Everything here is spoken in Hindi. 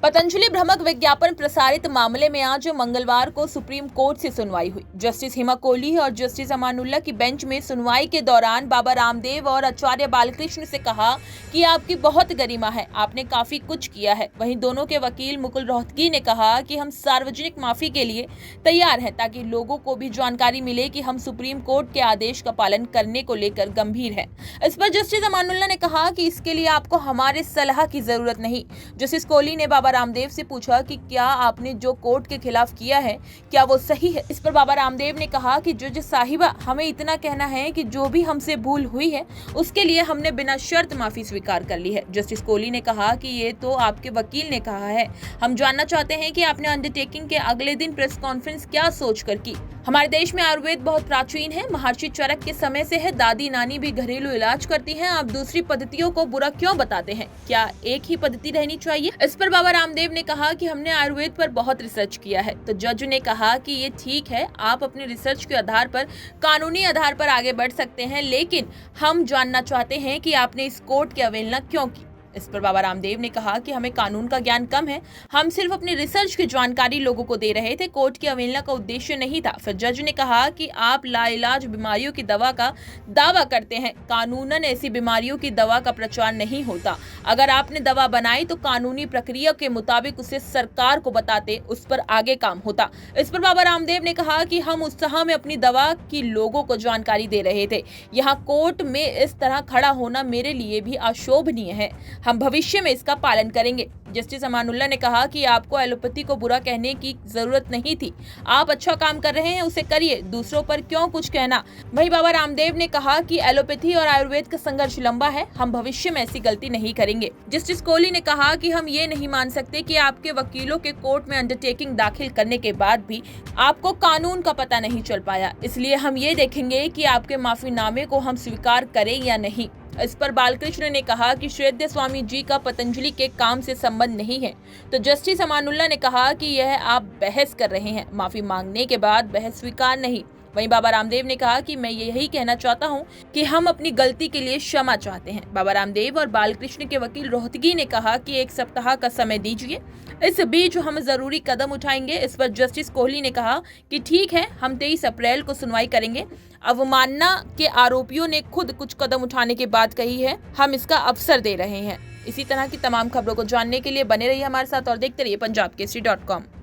पतंजलि भ्रामक विज्ञापन प्रसारित मामले में आज मंगलवार को सुप्रीम कोर्ट से सुनवाई हुई। जस्टिस हेमा कोहली और जस्टिस अमानुल्लाह की बेंच में सुनवाई के दौरान बाबा रामदेव और आचार्य बालकृष्ण से कहा कि आपकी बहुत गरिमा है, आपने काफी कुछ किया है। वहीं दोनों के वकील मुकुल रोहतगी ने कहा कि हम सार्वजनिक माफी के लिए तैयार हैं ताकि लोगों को भी जानकारी मिले कि हम सुप्रीम कोर्ट के आदेश का पालन करने को लेकर गंभीर हैं। इस पर जस्टिस अमानुल्लाह ने कहा कि इसके लिए आपको हमारे सलाह की जरूरत नहीं। जस्टिस कोहली ने बाबा रामदेव से पूछा कि क्या आपने जो कोर्ट के खिलाफ किया है क्या वो सही है। इस पर बाबा रामदेव ने कहा कि जज साहिबा, हमें इतना कहना है कि जो भी हमसे भूल हुई है उसके लिए हमने बिना शर्त माफी स्वीकार कर ली है। जस्टिस कोहली ने कहा कि ये तो आपके वकील ने कहा है, हम जानना चाहते हैं कि आपने अंडरटेकिंग के अगले दिन प्रेस कॉन्फ्रेंस क्या सोचकर की। हमारे देश में आयुर्वेद बहुत प्राचीन है, महर्षि चरक के समय से है, दादी नानी भी घरेलू इलाज करती हैं, आप दूसरी पद्धतियों को बुरा क्यों बताते हैं? क्या एक ही पद्धति रहनी चाहिए? इस पर बाबा रामदेव ने कहा कि हमने आयुर्वेद पर बहुत रिसर्च किया है। तो जज ने कहा कि ये ठीक है, आप अपने रिसर्च के आधार पर कानूनी आधार पर आगे बढ़ सकते हैं, लेकिन हम जानना चाहते हैं कि आपने इस कोर्ट की अवहेलना क्यों की। इस पर बाबा रामदेव ने कहा कि हमें कानून का ज्ञान कम है, हम सिर्फ अपनी रिसर्च की जानकारी लोगों को दे रहे थे, कोर्ट की अवहेलना का उद्देश्य नहीं था। फिर जज ने कहा कि आप लाइलाज बीमारियों की दवा का दावा करते हैं, कानूनन ऐसी बीमारियों की दवा का प्रचार नहीं होता। अगर आपने दवा बनाई तो कानूनी प्रक्रिया के मुताबिक उसे सरकार को बताते, उस पर आगे काम होता। इस पर बाबा रामदेव ने कहा कि हम उत्साह में अपनी दवा की लोगों को जानकारी दे रहे थे, यहाँ कोर्ट में इस तरह खड़ा होना मेरे लिए भी अशोभनीय है, हम भविष्य में इसका पालन करेंगे। जस्टिस अमानुल्लाह ने कहा कि आपको एलोपैथी को बुरा कहने की जरूरत नहीं थी, आप अच्छा काम कर रहे हैं उसे करिए, दूसरों पर क्यों कुछ कहना। वहीं बाबा रामदेव ने कहा कि एलोपैथी और आयुर्वेद का संघर्ष लंबा है, हम भविष्य में ऐसी गलती नहीं करेंगे। जस्टिस कोहली ने कहा कि हम ये नहीं मान सकते कि आपके वकीलों के कोर्ट में अंडरटेकिंग दाखिल करने के बाद भी आपको कानून का पता नहीं चल पाया, इसलिए हम ये देखेंगे कि आपके माफीनामे को हम स्वीकार करें या नहीं। इस पर बालकृष्ण ने कहा कि श्रद्धेय स्वामी जी का पतंजलि के काम से संबंध नहीं है। तो जस्टिस अमानुल्लाह ने कहा कि यह आप बहस कर रहे हैं, माफी मांगने के बाद बहस स्वीकार नहीं। वहीं बाबा रामदेव ने कहा कि मैं यही कहना चाहता हूं कि हम अपनी गलती के लिए क्षमा चाहते हैं। बाबा रामदेव और बालकृष्ण के वकील रोहतगी ने कहा कि 1 सप्ताह का समय दीजिए, इस बीच हम जरूरी कदम उठाएंगे। इस पर जस्टिस कोहली ने कहा कि ठीक है, हम 23 अप्रैल को सुनवाई करेंगे। अवमानना के आरोपियों ने खुद कुछ कदम उठाने की बात कही है, हम इसका अवसर दे रहे हैं। इसी तरह की तमाम खबरों को जानने के लिए बने रहिए हमारे साथ और देखते रहिए punjabkesari.com।